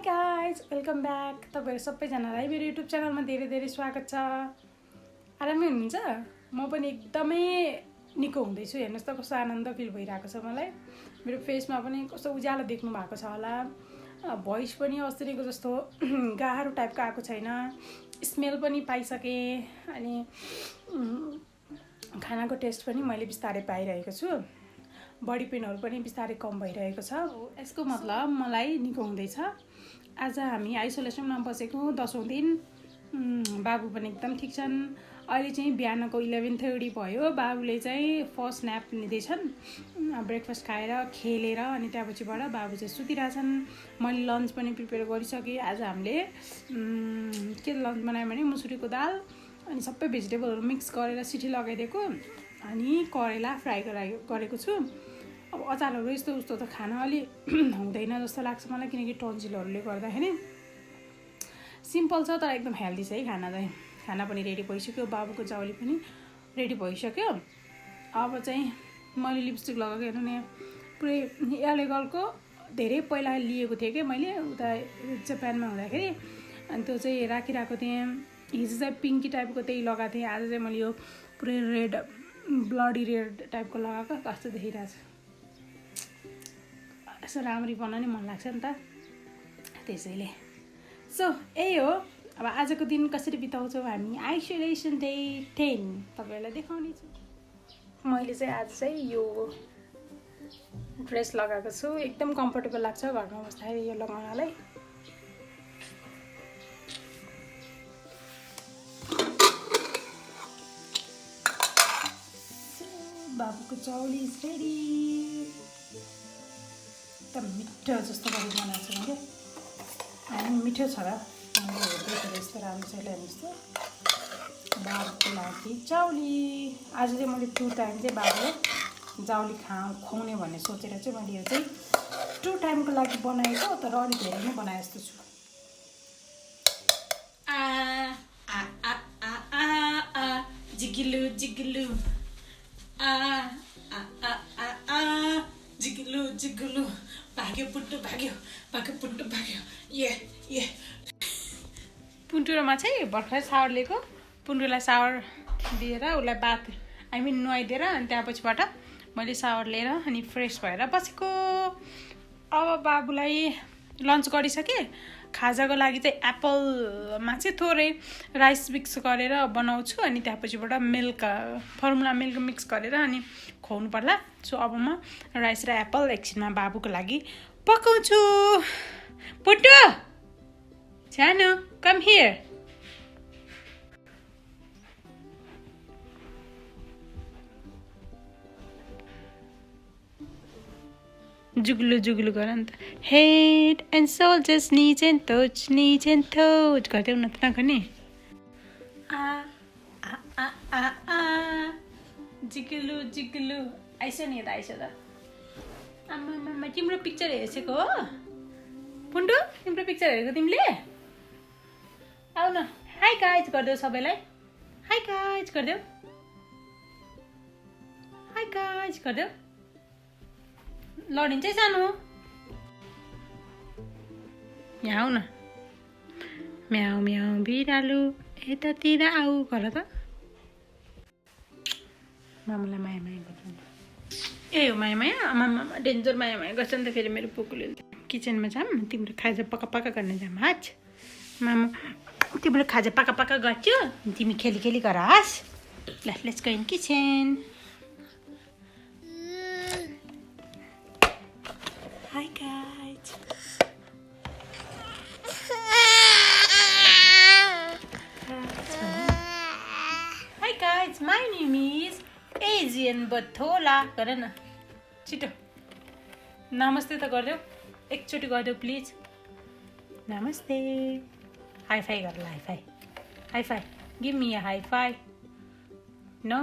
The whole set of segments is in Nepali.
Guys welcome back. तपाईँहरू सबैजनालाई मेरो युट्युब च्यानलमा धेरै धेरै स्वागत छ। आरामै हुनुहुन्छ? म पनि एकदमै निको हुँदैछु। हेर्नुहोस् त कस्तो आनन्द फिल भइरहेको छ मलाई। मेरो फेसमा पनि कस्तो उज्यालो देख्नु भएको छ होला। भोइस पनि अस्तिको जस्तो गाह्रो टाइपको आएको छैन। स्मेल पनि पाइसकेँ अनि खानाको टेस्ट पनि मैले बिस्तारै पाइरहेको छु। बडी पेनहरू पनि बिस्तारै कम भइरहेको छ। यसको मतलब मलाई निको हुँदैछ। आज हामी आइसोलेसनमा बसेको 10औं दिन। बाबु पनि एकदम ठिक छन्। अहिले चाहिँ बिहानको 11:30 भयो। बाबुले चाहिँ फर्स्ट न्याप लिँदैछन्। ब्रेकफास्ट खाएर खेलेर अनि त्यहाँपछिबाट बाबु चाहिँ सुतिरहेछन्। मैले लन्च पनि प्रिपेयर गरिसकेँ। आज हामीले के लन्च बनायौँ भने मुसुरीको दाल अनि सबै भेजिटेबलहरू मिक्स गरेर सिटी लगाइदिएको अनि करेला फ्राई गरेको छु। अब अचारहरू यस्तो उस्तो त खान अलि हुँदैन जस्तो लाग्छ मलाई, किनकि टन्सिलहरूले गर्दाखेरि। सिम्पल छ तर एकदम हेल्दी छ है खाना चाहिँ। खाना पनि रेडी भइसक्यो, बाबुको चाउली पनि रेडी भइसक्यो। अब चाहिँ मैले लिपस्टिक लगाएको हेर्नु नि, पुरै एलेगलको धेरै पहिला लिएको थिएँ कि मैले उता जापानमा हुँदाखेरि, अनि त्यो चाहिँ राखिरहेको थिएँ। हिजो चाहिँ पिङ्की टाइपको त्यही लगाएको थिएँ। आज चाहिँ मैले यो पुरै रेड ब्लडी रेड टाइपको लगाएको कस्तो देखिरहेको छ। यसो राम्ररी बनाउनै मन लाग्छ नि त, त्यसैले। सो यही हो। अब आजको दिन कसरी बिताउँछौँ हामी आइसोलेसन डे 10 तपाईँहरूलाई देखाउने छु। मैले चाहिँ आज चाहिँ यो ड्रेस लगाएको छु। एकदम कम्फर्टेबल लाग्छ घरमा बस्दाखेरि यो लगाउनलाई। बाबुको चाउली इज रेडी। एकदम मिठो जस्तो गरी बनाएको छु मैले। अनि मिठो छ र मैले हेर्दैखेरि यस्तो राम्रो छ। हेर्नुहोस् त, बाबुको लागि चाउली। आज चाहिँ मैले 2 टाइम चाहिँ बाबुले चाउली खुवाउने भन्ने सोचेर चाहिँ मैले यो चाहिँ 2 टाइमको लागि बनाएको, तर अलिक धेरै नै बनाए जस्तो छु। जिगिलु जिगिलु जिगिलु जिगिलु भाग्यो पुट्टु भाग्यो पुट्टु भाग्यो। ये पुन्टुरोमा चाहिँ भर्खर सावर लिएको। पुन्टुलाई सावर दिएर उसलाई नुहाइदिएर अनि त्यहाँपछिबाट मैले सावर लिएर अनि फ्रेस भएर बसेको। अब बाबुलाई लन्च गरिसकेँ। खाजाको लागि चाहिँ एप्पलमा चाहिँ थोरै राइस मिक्स गरेर बनाउँछु अनि त्यहाँपछिबाट फर्मुला मिल्क मिक्स गरेर अनि खुवाउनु पर्ला। सो अब म राइस र एप्पल एकछिनमा बाबुको लागि पकाउँछु। पुट्टु सानो कम हियर। जुगलु जुगलु गर नि त। हेड एन्ड सोल्जर्स निज एन्ड टोच गरिदेऊ न त नगर्ने। जिगलु जिगलु आइस नि त आइस त। आमा तिम्रो पिक्चर हेरेको हो पुन्टु? तिम्रो पिक्चर हेरेको तिमीले? आऊ न, हाई गाइज गरिदेऊ सबैलाई। हाई गाइज गरिदेऊ, हाई गाइज गरिदेऊ। लडिन्छ है सानो। यहाँ आऊ न। म्याउ म्याउ बिरालु यतातिर आऊ गर त। मामुलाई माया माया गर्छ। ए हो माया माया। आमा डेन्जर माया माया गर्छ नि त। फेरि मेरो पुकुले किचनमा जाऊँ, तिम्रो खाजा पक्का पक्का गर्न जाऊँ। हाच मामा, तिम्रो खाजा पक्का पक्का गर्छु, तिमी खेली खेली गर। हास ल, let's go in kitchen. Hi guys. Hi guys, my name is Asian Bathola. गर न छिटो नमस्ते त गरिदेऊ। एकचोटि गरिदेऊ प्लिज। नमस्ते। हाई फाई गर ल। High five give me a high five. No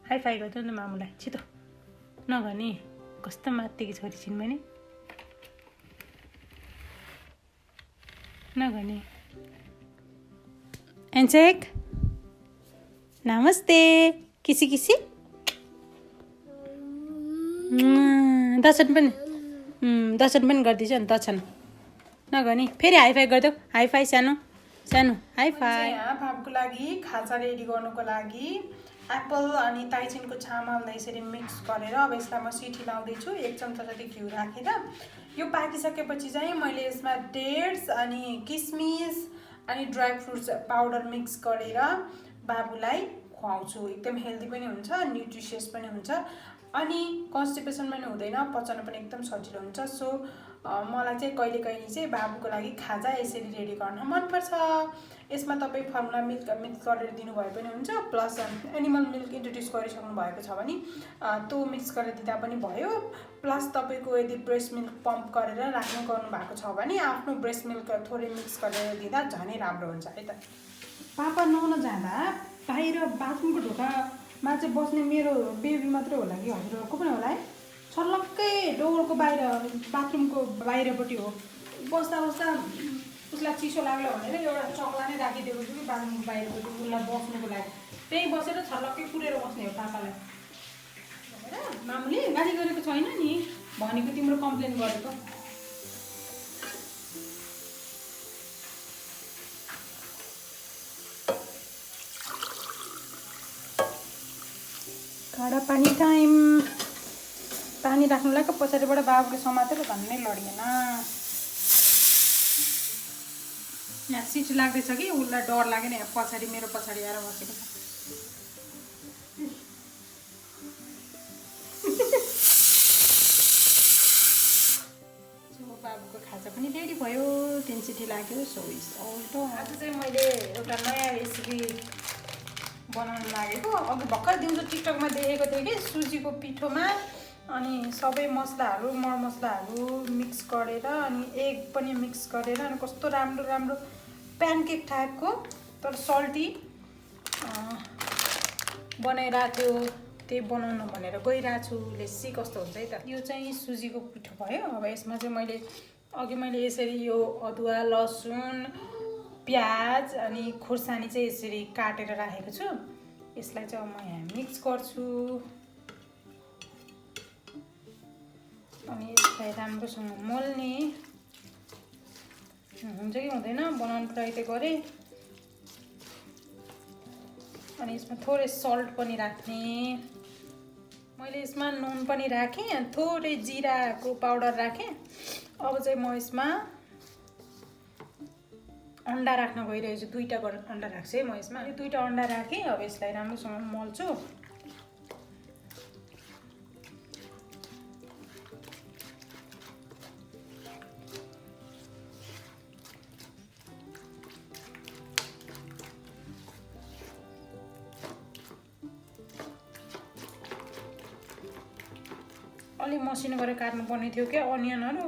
high five गरिदेऊ न मामुलाई छिटो। नगर्ने कस्तो मात्तेकी छोरी छिन् मैले। नगर्ने। एन्चेक नमस्ते। किसी किसी दर्शन पनि गरिदिन्छ नि दर्शन। नगनी फेरि हाइफाई गरिदेऊ हाइफाई सानो सानो हाइफाई यहाँ बाबुको लागि खाजा रेडी गर्नुको लागि एप्पल अनि ताइचिनको चामललाई यसरी मिक्स गरेर अब यसलाई म सिटी लाउँदैछु 1 चम्चा जति घिउ राखेर यो पाकिसकेपछि चाहिँ मैले यसमा डेट्स अनि किसमिस अनि ड्राई फ्रुट्स पाउडर मिक्स गरेर बाबुलाई खुवाउँछु एकदम हेल्दी पनि हुन्छ न्युट्रिसियस पनि हुन्छ अनि कन्स्टिपेसन पनि हुँदैन पचाउन पनि एकदम सजिलो हुन्छ सो मलाई चाहिँ कहिलेकाहीँ चाहिँ बाबुको लागि खाजा यसरी रेडी गर्न मनपर्छ यसमा तपाईँ फर्मुला मिल्क मिक्स गरेर दिनुभए पनि हुन्छ प्लस एनिमल मिल्क इन्ट्रोड्युस गरिसक्नु भएको छ भने त्यो मिक्स गरेर दिँदा पनि भयो प्लस तपाईँको यदि ब्रेस्ट मिल्क पम्प गरेर राख्नु गर्नुभएको छ भने आफ्नो ब्रेस्ट मिल्क थोरै मिक्स गरेर दिँदा झनै राम्रो हुन्छ है त पापा नुहाउन जाँदा बाहिर बाथरुमको ढोकामा चाहिँ बस्ने मेरो बेबी मात्रै होला कि हजुरको पनि होला है छर्लक्कै डोरको बाहिर बाथरुमको बाहिरपट्टि हो बस्दा बस्दा उसलाई चिसो लाग्यो भनेर एउटा चक्ला नै राखिदिएको छु कि बाथरुमको बाहिरपट्टि उसलाई बस्नुको लागि त्यही बसेर छर्लक्कै कुरेर बस्ने हो पापालाई भनेर मामुले गाली गरेको छैन नि भनेको तिम्रो कम्प्लेन गरेको काडा पानी टाइम पानी राख्नुलाई पछाडिबाट बाबुले समातेर भन्नै लडिएन यहाँ सिटी लाग्दैछ कि उसलाई डर लागेन पछाडि मेरो पछाडि आएर बसेको छ बाबुको खाजा पनि रेडी भयो 3 सिटी लाग्यो सो इज अल डन आज चाहिँ मैले एउटा नयाँ रेसिपी बनाउन लागेको अघि भर्खर दिउँसो टिकटकमा देखेको थिएँ कि सुजीको पिठोमा अनि सबै मसलाहरू मरमसलाहरू मिक्स गरेर अनि एग पनि मिक्स गरेर अनि कस्तो राम्रो राम्रो प्यानकेक टाइपको तर सल्टी बनाइरहेको थियो त्यही बनाउनु भनेर गइरहेको छु लेसी कस्तो हुन्छ है त यो चाहिँ सुजीको पिठो भयो अब यसमा चाहिँ मैले यसरी यो अदुवा लसुन प्याज अनि खुर्सानी चाहिँ यसरी काटेर राखेको छु यसलाई चाहिँ म यहाँ मिक्स गर्छु अनि यसलाई राम्रोसँग मोल्ने हुन्छ कि हुँदैन बनाउनु ट्राई त गरेँ अनि यसमा थोरै सल्ट पनि राख्ने मैले यसमा नुन पनि राखेँ थोरै जिराको पाउडर राखेँ अब चाहिँ म यसमा अन्डा राख्न गइरहेछु 2टा अन्डा राख्छु है म यसमा 2टा अन्डा राखेँ अब यसलाई राम्रोसँग मोल्छु अलि मसिनो गरेर काट्नु पर्ने थियो क्या अनियनहरू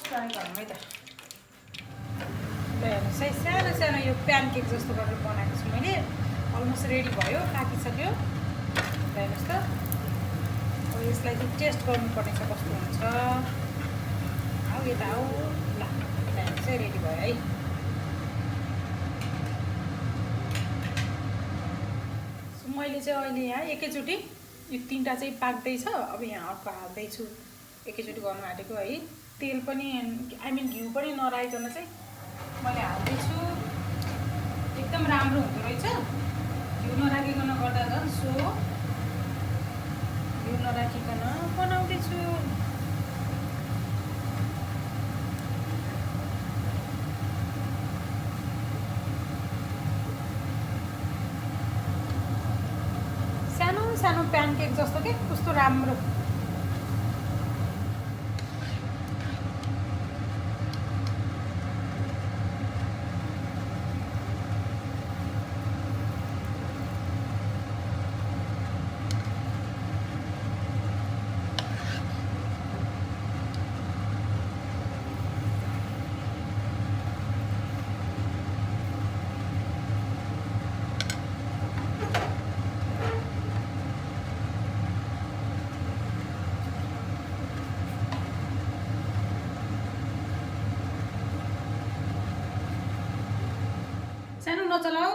ट्राई गरौँ है त सानो सानो यो प्यानकेक जस्तो गरेर बनाएको छु मैले अलमोस्ट रेडी भयो पाकिसक्यो हेर्नुहोस् त अब यसलाई चाहिँ टेस्ट गर्नुपर्ने छ कस्तो हुन्छ आऊ यता आऊ ल चाहिँ रेडी भयो है मैले चाहिँ अहिले यहाँ एकैचोटि यो 3टा चाहिँ पाक्दैछ अब यहाँ अर्को हाल्दैछु एकैचोटि गर्नु आँटेको है तेल पनि आई मिन घिउ पनि नराखिकन चाहिँ मैले हाल्दैछु एकदम राम्रो हुँदो रहेछ घिउ नराखिकन गर्दा झन् सो घिउ नराखिकन बनाउँदैछु सानो सानो प्यानकेक जस्तो के कस्तो राम्रो नचलाऊ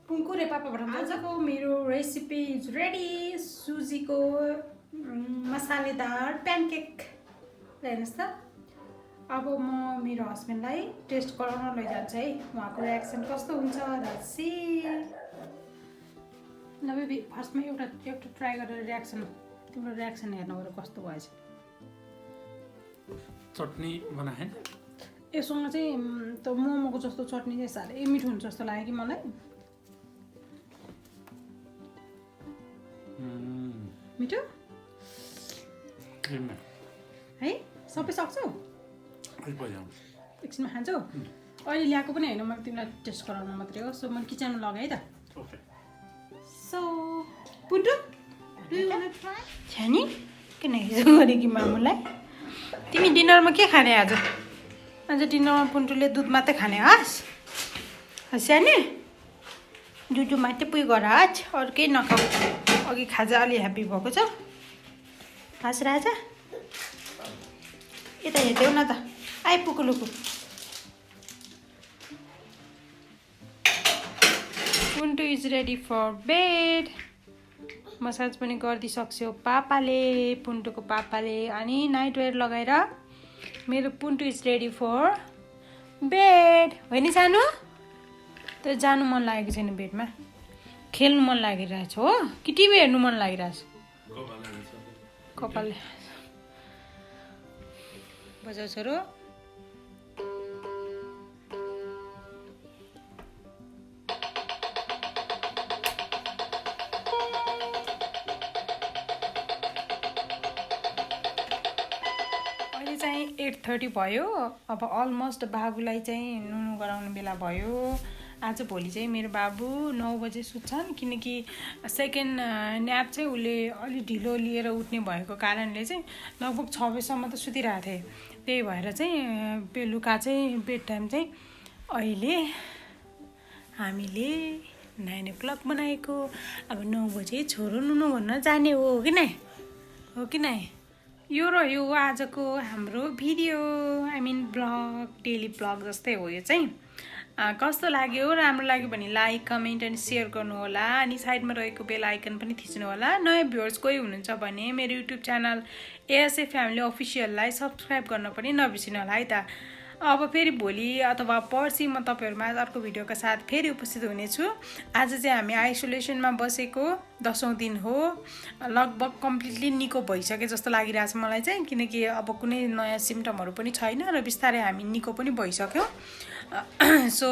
पुङ्कु रे पापाबाट आजको मेरो रेसिपी इज रेडी सुजीको मसालेदार प्यानकेक हेर्नुहोस् त अब म मेरो हस्बेन्डलाई टेस्ट गराउन लैजान्छु है उहाँको रियाक्सन कस्तो हुन्छ सी ल बेबी फर्स्टमा एउटा ट्राई गरेर रियाक्सन तिम्रो रियाक्सन हेर्नु गएर कस्तो भएछ चटनी बनाए यससँग चाहिँ त मोमोको जस्तो चटनी चाहिँ साह्रै मिठो हुन्छ जस्तो लाग्यो कि मलाई मिठो है सबै सक्छौ एकछिनमा खान्छौ अहिले ल्याएको पनि होइन मैले तिमीलाई टेस्ट गराउनु मात्रै हो सो मैले किचनमा लगाएँ है त सो पुन्टु छ्यानी किन हिजो गरेँ कि मामुलाई तिमी डिनरमा के खाने आज डिनरमा पुन्टुले दुध मात्रै खाने हस् स्यानी दुध मात्रै पुइ गर आज अरू केही नखाऊ अघि खाजा अलि ह्याप्पी भएको छ हाँस राजा यता हेर्देऊ न त आइपुग्नु Luku Puntu is ready for bed massage पनि गरिदिइसक्छौ पापाले पुन्टुको पापाले अनि नाइट वेयर लगाएर मेरो पुन्टु इज रेडी फर बेड होइन नि सानो तर जानु मन लागेको छैन बेडमा खेल्नु मन लागिरहेछ हो कि टिभी हेर्नु मन लागिरहेछ कपालले बजाउ छोरो अहिले चाहिँ 8:30 भयो अब अलमोस्ट बाबुलाई चाहिँ नुनु गराउने बेला भयो आज भोलि चाहिँ मेरो बाबु 9 बजे सुत्छन् किनकि सेकेन्ड न्याप चाहिँ उसले अलि ढिलो लिएर उठ्ने भएको कारणले चाहिँ लगभग 6 बजीसम्म त सुतिरहेको थिएँ त्यही भएर चाहिँ बेलुका चाहिँ बेड टाइम चाहिँ अहिले हामीले 9 o'clock बनाएको अब 9 बजे छोरो नुनु भन्न जाने हो कि नै यो रह्यो आजको हाम्रो video I mean blog daily blog जस्तै हो यो चाहिँ कस्तो लाग्यो राम्रो लाग्यो भने लाइक कमेन्ट अनि सेयर गर्नु होला अनि साइडमा रहेको बेल आइकन पनि थिच्नु होला नयाँ भ्युअर्स कोही हुनुहुन्छ भने मेरो युट्युब च्यानल ASAfamilyofficialलाई सब्सक्राइब गर्न पनि नबिर्सिनु होला है त अब फेरि भोलि अथवा पर्सि म तपाईँहरूमा अर्को भिडियोका साथ फेरि उपस्थित हुनेछु आज चाहिँ हामी आइसोलेसनमा बसेको 10औं दिन हो लगभग कम्प्लिटली निको भइसके जस्तो लागिरहेछ मलाई चाहिँ किनकि अब कुनै नयाँ सिम्टमहरू पनि छैन र बिस्तारै हामी निको पनि भइसक्यो so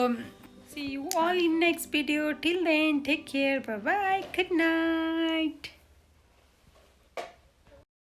see you all in next video till then take care bye bye good night